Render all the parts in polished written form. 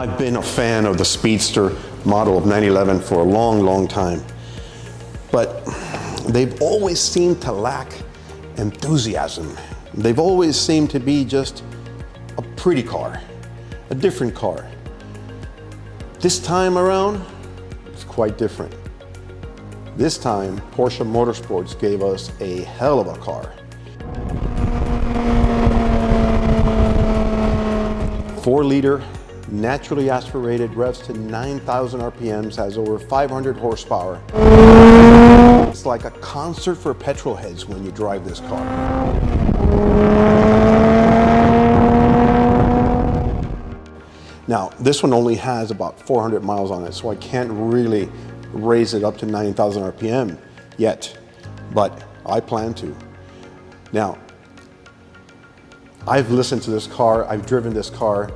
I've been a fan of the Speedster model of 911 for a long, long time, but they've always seemed to lack enthusiasm. They've always seemed to be just a pretty car, a different car. This time around, it's quite different. This time, Porsche Motorsports gave us a hell of a car. 4-liter, naturally aspirated, revs to 9,000 RPMs, has over 500 horsepower. It's like a concert for petrol heads when you drive this car. Now, this one only has about 400 miles on it, so I can't really raise it up to 9,000 RPM yet, but I plan to. Now, I've listened to this car, I've driven this car.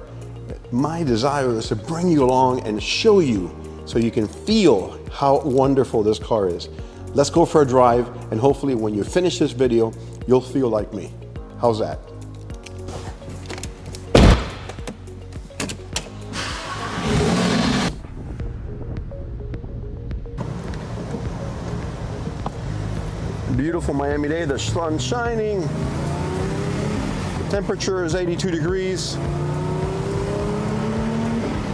My desire is to bring you along and show you so you can feel how wonderful this car is. Let's go for a drive, and hopefully when you finish this video, you'll feel like me. How's that? Beautiful Miami day, the sun's shining. The temperature is 82 degrees.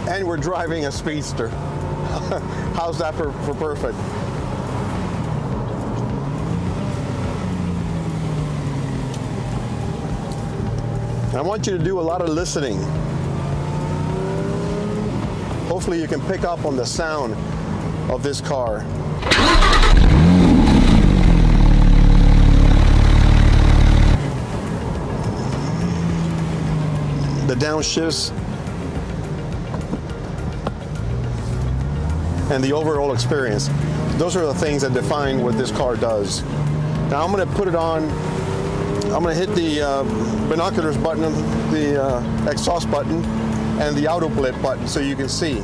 And we're driving a Speedster. How's that for perfect? I want you to do a lot of listening. Hopefully you can pick up on the sound of this car. The downshifts and the overall experience. Those are the things that define what this car does. Now I'm going to put it on, I'm going to hit the binoculars button, the exhaust button, and the auto blip button so you can see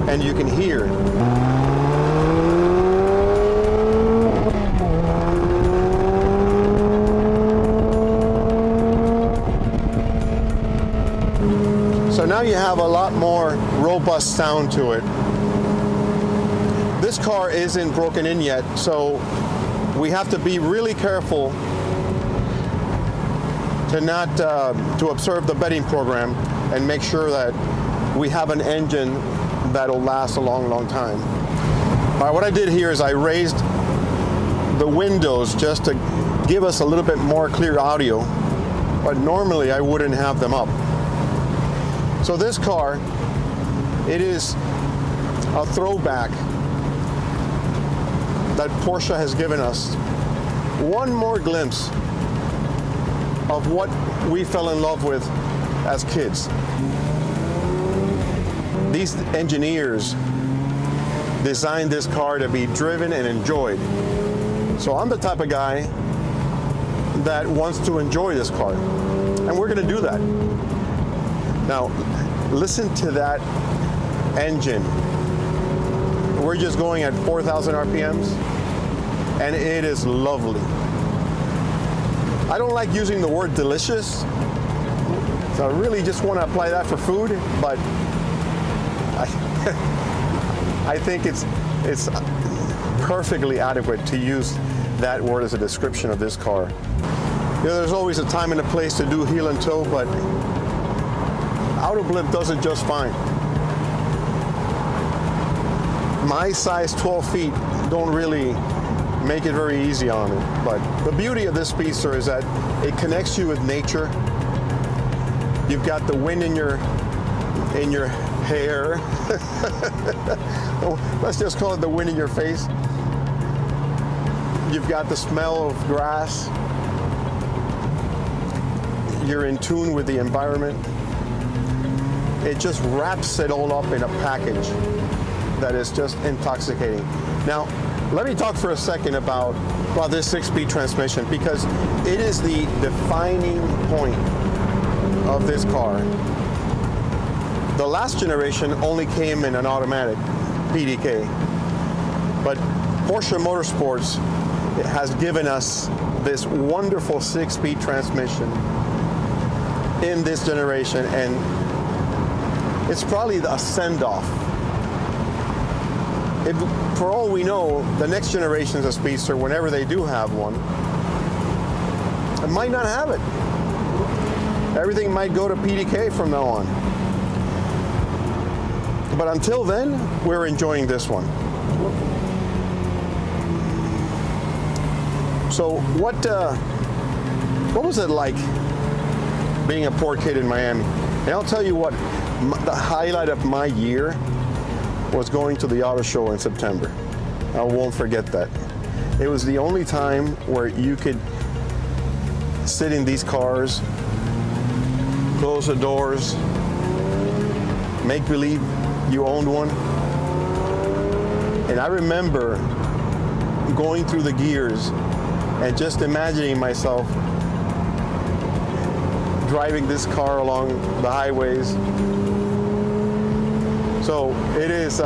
and you can hear. So now you have a lot more robust sound to it. This car isn't broken in yet, so we have to be really careful to not to observe the bedding program and make sure that we have an engine that'll last a long, long time. All right, what I did here is I raised the windows just to give us a little bit more clear audio, but normally I wouldn't have them up. So this car, it is a throwback that Porsche has given us. One more glimpse of what we fell in love with as kids. These engineers designed this car to be driven and enjoyed. So I'm the type of guy that wants to enjoy this car, and we're gonna do that. Now, listen to that engine. We're just going at 4,000 RPMs, and it is lovely. I don't like using the word delicious, so I really just want to apply that for food, but I think it's perfectly adequate to use that word as a description of this car. You know, there's always a time and a place to do heel and toe, but auto blip does it just fine. My size 12 feet don't really make it very easy on it, but the beauty of this Speedster is that it connects you with nature. You've got the wind in your hair. Let's just call it the wind in your face. You've got the smell of grass. You're in tune with the environment. It just wraps it all up in a package that is just intoxicating. Now, let me talk for a second about this 6-speed transmission, because it is the defining point of this car. The last generation only came in an automatic PDK, but Porsche Motorsports has given us this wonderful 6-speed transmission in this generation, and It's probably a send-off. For all we know, the next generations of Speedster, whenever they do have one, it might not have it. Everything might go to PDK from now on. But until then, we're enjoying this one. So what was it like being a poor kid in Miami? And I'll tell you what, the highlight of my year was going to the auto show in September. I won't forget that. It was the only time where you could sit in these cars, close the doors, make believe you owned one. And I remember going through the gears and just imagining myself driving this car along the highways. So it is,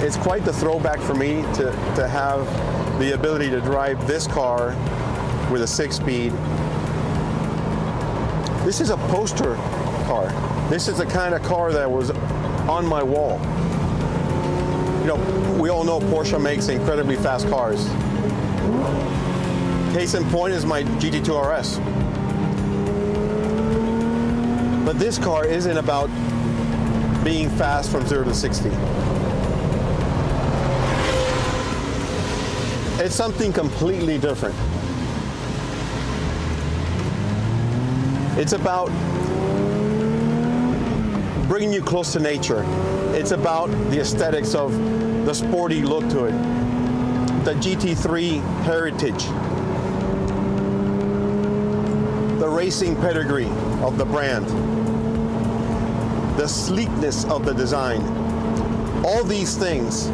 it's quite the throwback for me to have the ability to drive this car with a 6-speed. This is a poster car. This is the kind of car that was on my wall. You know, we all know Porsche makes incredibly fast cars. Case in point is my GT3 RS. But this car isn't about being fast from 0 to 60. It's something completely different. It's about bringing you close to nature. It's about the aesthetics of the sporty look to it, the GT3 heritage, the racing pedigree of the brand, the sleekness of the design. All these things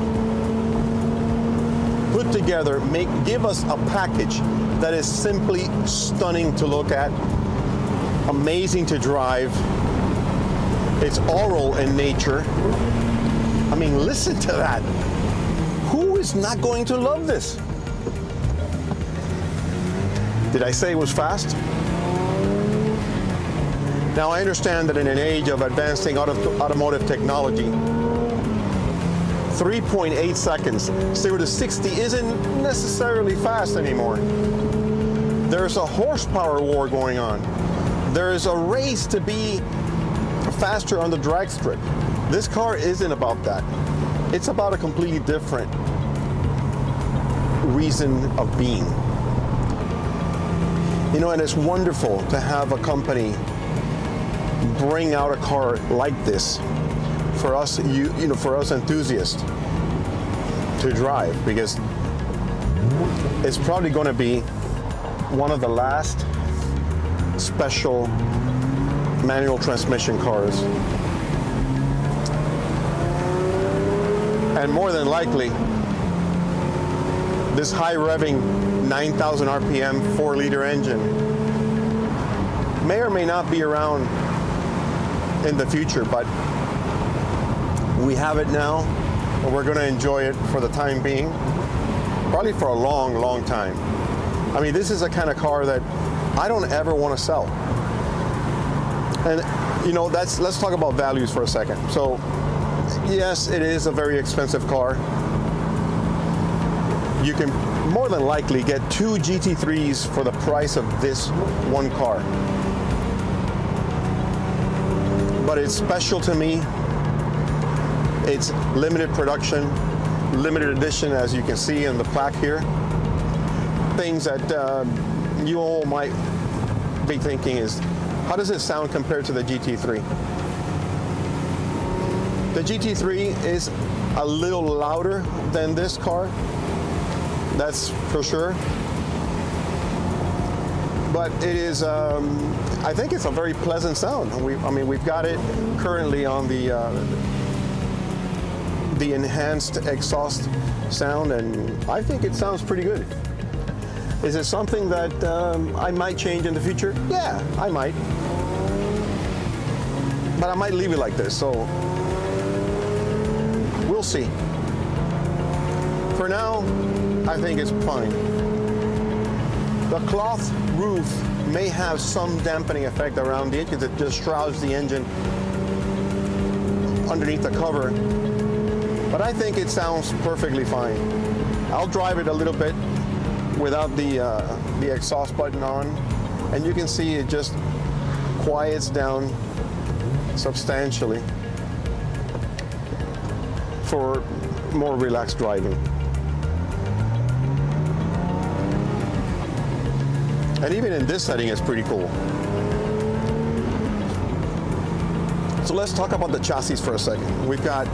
put together give us a package that is simply stunning to look at, amazing to drive. It's oral in nature. I mean, listen to that. Who is not going to love this? Did I say it was fast? Now, I understand that in an age of advancing automotive technology, 3.8 seconds, 0 to 60 isn't necessarily fast anymore. There's a horsepower war going on. There is a race to be faster on the drag strip. This car isn't about that. It's about a completely different reason of being. You know, and it's wonderful to have a company bring out a car like this for us, for us enthusiasts to drive, because it's probably going to be one of the last special manual transmission cars. And more than likely, this high revving 9,000 RPM 4-liter engine may or may not be around in the future, but we have it now, and we're going to enjoy it for the time being, probably for a long, long time. I mean, this is a kind of car that I don't ever want to sell. And you know, let's talk about values for a second. So yes, it is a very expensive car. You can more than likely get 2 GT3s for the price of this one car. But it's special to me. It's limited production, limited edition, as you can see in the plaque here. Things that you all might be thinking is, how does it sound compared to the GT3? The GT3 is a little louder than this car, that's for sure. But it is, I think it's a very pleasant sound. We've got it currently on the enhanced exhaust sound, and I think it sounds pretty good. Is it something that I might change in the future? Yeah, I might. But I might leave it like this, so we'll see. For now, I think it's fine. The cloth roof may have some dampening effect around it because it just shrouds the engine underneath the cover. But I think it sounds perfectly fine. I'll drive it a little bit without the exhaust button on, and you can see it just quiets down substantially for more relaxed driving. And even in this setting, it's pretty cool. So let's talk about the chassis for a second. We've got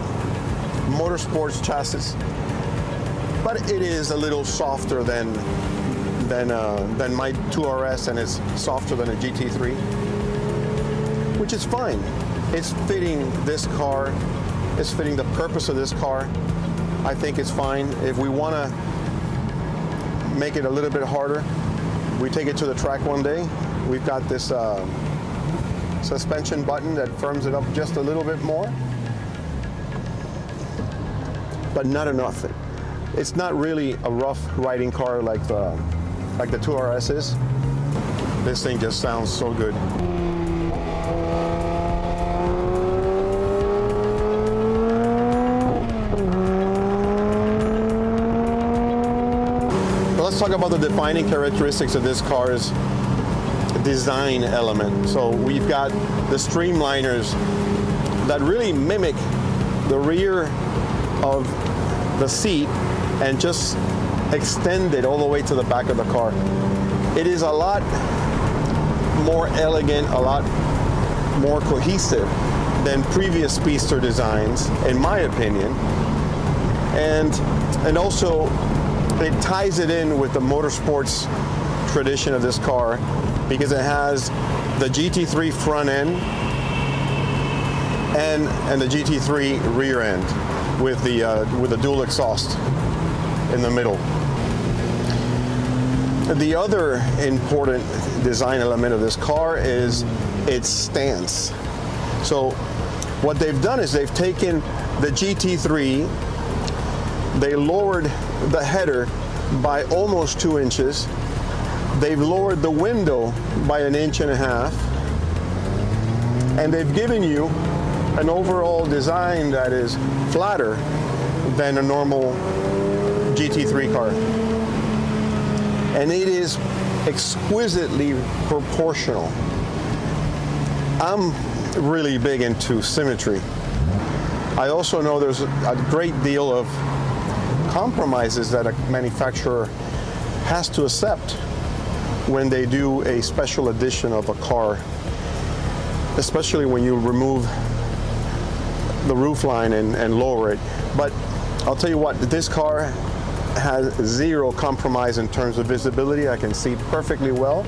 motorsports chassis, but it is a little softer than my 2RS, and it's softer than a GT3, which is fine. It's fitting this car. It's fitting the purpose of this car. I think it's fine. If we want to make it a little bit harder, we take it to the track one day. We've got this suspension button that firms it up just a little bit more, but not enough. It's not really a rough riding car like the 2RS is. This thing just sounds so good. Let's talk about the defining characteristics of this car's design element. So we've got the streamliners that really mimic the rear of the seat and just extend it all the way to the back of the car. It is a lot more elegant, a lot more cohesive than previous Speedster designs, in my opinion. And also, it ties it in with the motorsports tradition of this car because it has the GT3 front end and the GT3 rear end with the dual exhaust in the middle. The other important design element of this car is its stance. So what they've done is they've taken the GT3, they lowered the header by almost 2 inches. They've lowered the window by 1.5 inches. And they've given you an overall design that is flatter than a normal GT3 car. And it is exquisitely proportional. I'm really big into symmetry. I also know there's a great deal of compromises that a manufacturer has to accept when they do a special edition of a car, especially when you remove the roofline and lower it. But I'll tell you what, this car has zero compromise in terms of visibility. I can see perfectly well.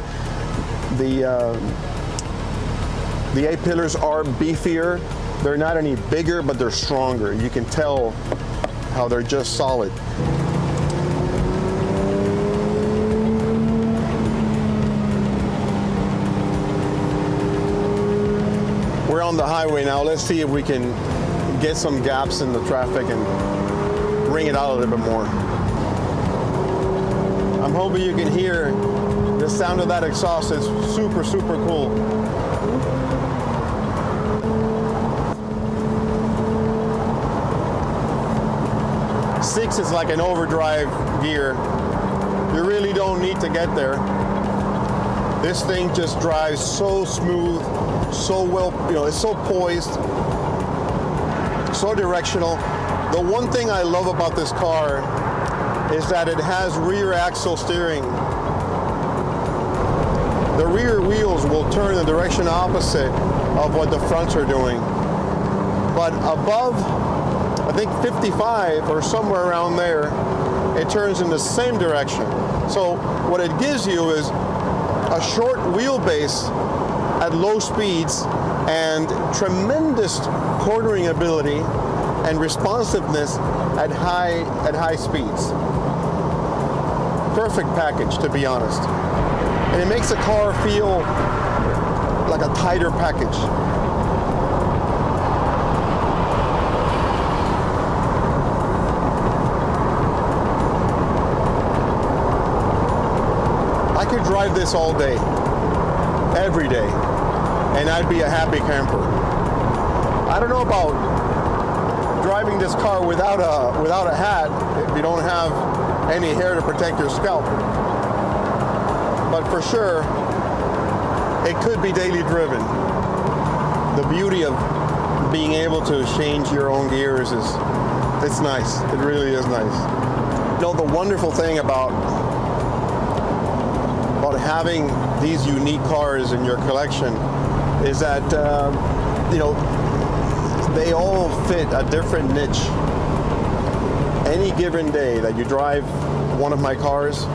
The A-pillars are beefier. They're not any bigger, but they're stronger. You can tell how they're just solid. We're on the highway now. Let's see if we can get some gaps in the traffic and bring it out a little bit more. I'm hoping you can hear the sound of that exhaust. It's super, super cool. Six is like an overdrive gear. You really don't need to get there. This thing just drives so smooth, so well, it's so poised, so directional. The one thing I love about this car is that it has rear axle steering. The rear wheels will turn the direction opposite of what the fronts are doing. But above, I think 55 or somewhere around there, it turns in the same direction. So what it gives you is a short wheelbase at low speeds and tremendous cornering ability and responsiveness at high speeds. Perfect package, to be honest. And it makes the car feel like a tighter package. I could drive this all day. every day, and I'd be a happy camper. I don't know about driving this car without a hat if you don't have any hair to protect your scalp. But for sure, it could be daily driven. The beauty of being able to change your own gears it's nice. It really is nice. You know, the wonderful thing about having these unique cars in your collection is that you know, they all fit a different niche. Any given day that you drive one of my cars,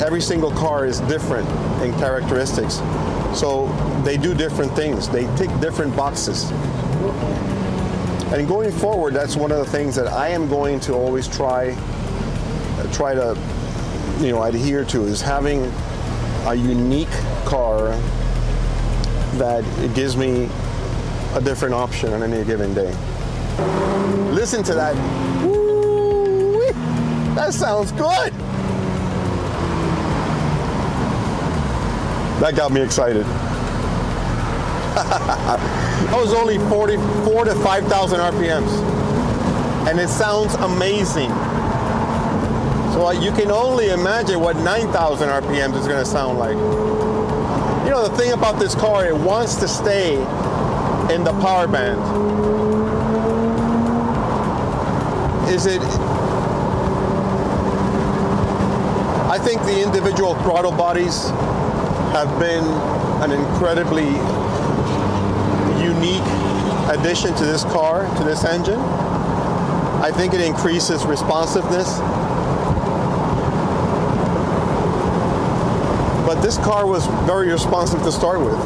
every single car is different in characteristics. So they do different things. They tick different boxes. And going forward, that's one of the things that I am going to always try to, you know, adhere to, is having a unique car that it gives me a different option on any given day. Listen to that. Woo-wee. That sounds good. That got me excited. That was only 44 to 5,000 RPMs. And it sounds amazing. So you can only imagine what 9,000 RPMs is going to sound like. You know, the thing about this car, it wants to stay in the power band. I think the individual throttle bodies have been an incredibly unique addition to this car, to this engine. I think it increases responsiveness. But this car was very responsive to start with.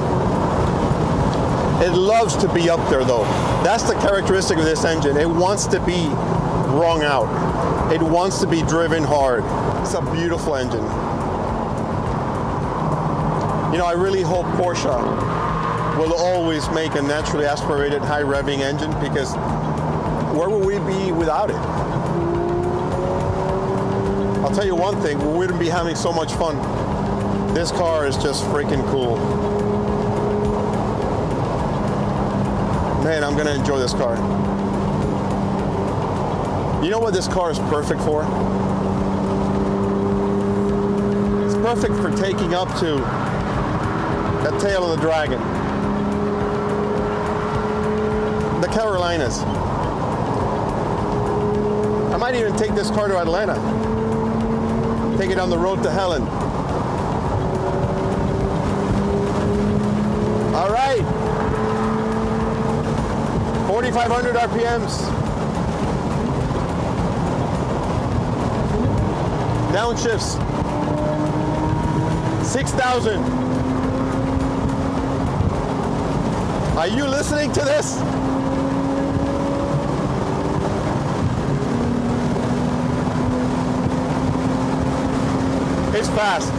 It loves to be up there though. That's the characteristic of this engine. It wants to be wrung out. It wants to be driven hard. It's a beautiful engine. You know, I really hope Porsche will always make a naturally aspirated high revving engine, because where would we be without it? I'll tell you one thing, we wouldn't be having so much fun. This car is just freaking cool. Man, I'm gonna enjoy this car. You know what this car is perfect for? It's perfect for taking up to the tail of the dragon. The Carolinas. I might even take this car to Atlanta. Take it on the road to Helen. All right. 4,500 RPMs. Downshifts. 6,000. Are you listening to this? It's fast.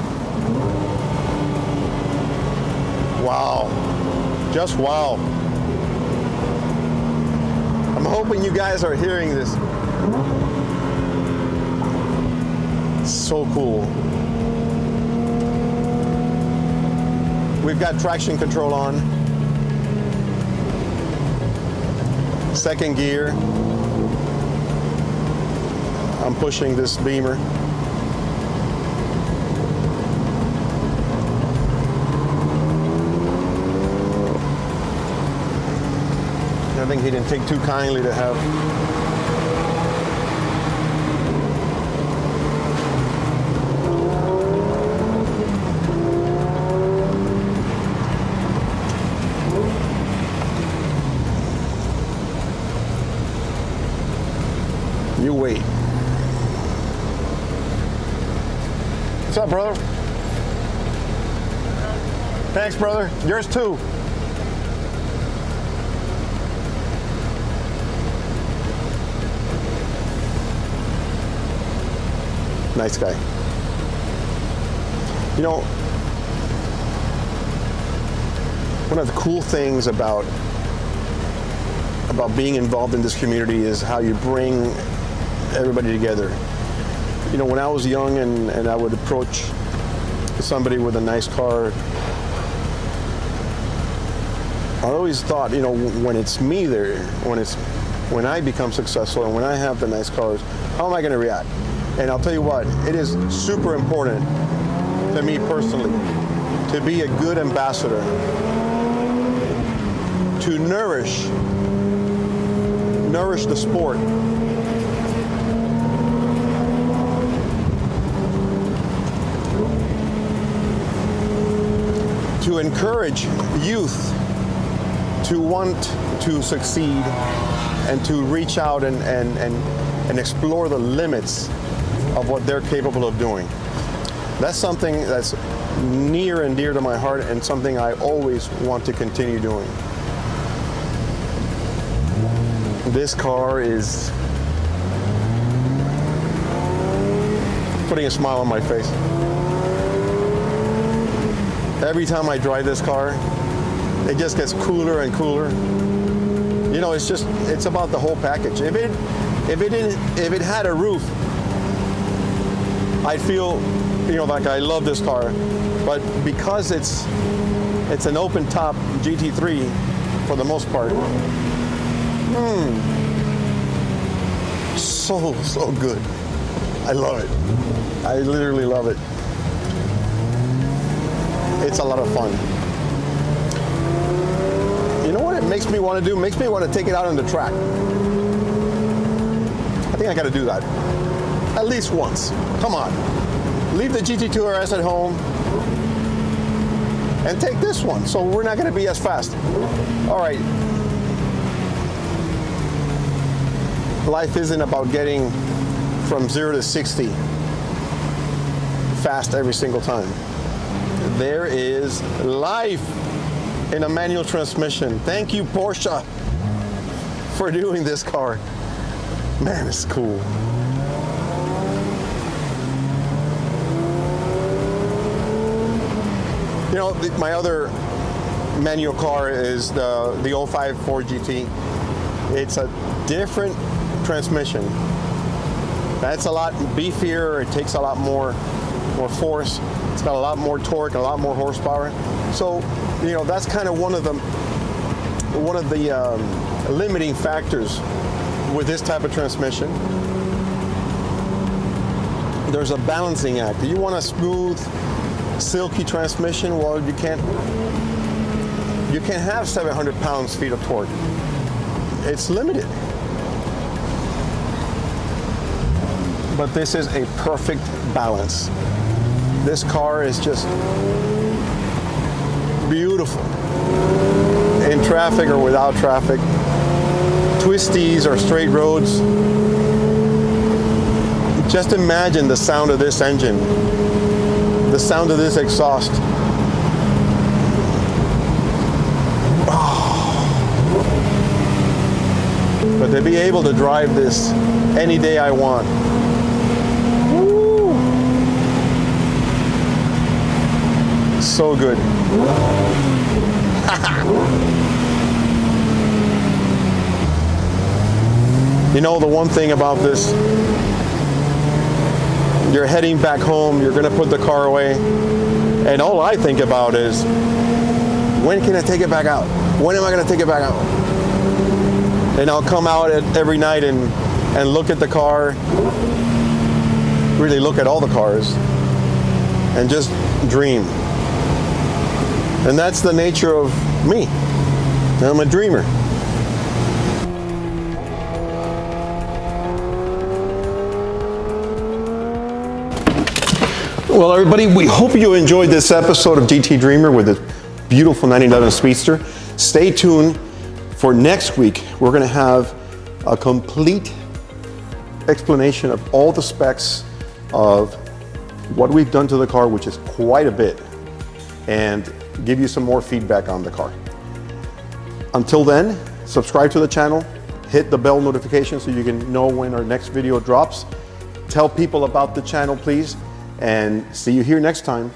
Wow. Just wow. I'm hoping you guys are hearing this. So cool. We've got traction control on. Second gear. I'm pushing this Beamer. I think he didn't take too kindly to have you wait. What's up, brother? Thanks, brother. Yours too. Nice guy. You know, one of the cool things about being involved in this community is how you bring everybody together. You know, when I was young and I would approach somebody with a nice car, I always thought, you know, when it's me there, when I become successful and when I have the nice cars, how am I going to react? And I'll tell you what, it is super important to me personally to be a good ambassador, to nourish the sport. To encourage youth to want to succeed and to reach out and explore the limits of what they're capable of doing. That's something that's near and dear to my heart and something I always want to continue doing. This car is putting a smile on my face. Every time I drive this car, it just gets cooler and cooler. You know, it's about the whole package. If it had a roof, I'd feel, you know, like I love this car. But because it's an open top GT3 for the most part, so good. I love it. I literally love it. It's a lot of fun. You know what it makes me want to do? It makes me want to take it out on the track. I think I got to do that. At least once. Come on. Leave the GT2 RS at home and take this one. So we're not going to be as fast. All right. Life isn't about getting from 0 to 60 fast every single time. There is life in a manual transmission. Thank you, Porsche, for doing this car. Man, it's cool. You know, my other manual car is the 05 Ford GT. It's a different transmission. That's a lot beefier. It takes a lot more force. It's got a lot more torque, a lot more horsepower. So, you know, that's kind of one of the limiting factors with this type of transmission. There's a balancing act. You want a smooth, silky transmission? Well, you can't have 700 pounds-feet of torque. It's limited. But this is a perfect balance. This car is just beautiful. In traffic or without traffic, twisties or straight roads. Just imagine the sound of this engine, the sound of this exhaust. But to be able to drive this any day I want. Woo! So good. You know, the one thing about this, you're heading back home, you're going to put the car away, and all I think about is, when can I take it back out? When am I going to take it back out? And I'll come out every night and look at the car, really look at all the cars, and just dream. And that's the nature of me. I'm a dreamer. Well, everybody, we hope you enjoyed this episode of GT Dreamer with this beautiful 1911 Speedster. Stay tuned for next week. We're going to have a complete explanation of all the specs of what we've done to the car, which is quite a bit, and give you some more feedback on the car. Until then, subscribe to the channel, hit the bell notification so you can know when our next video drops. Tell people about the channel, please, and see you here next time.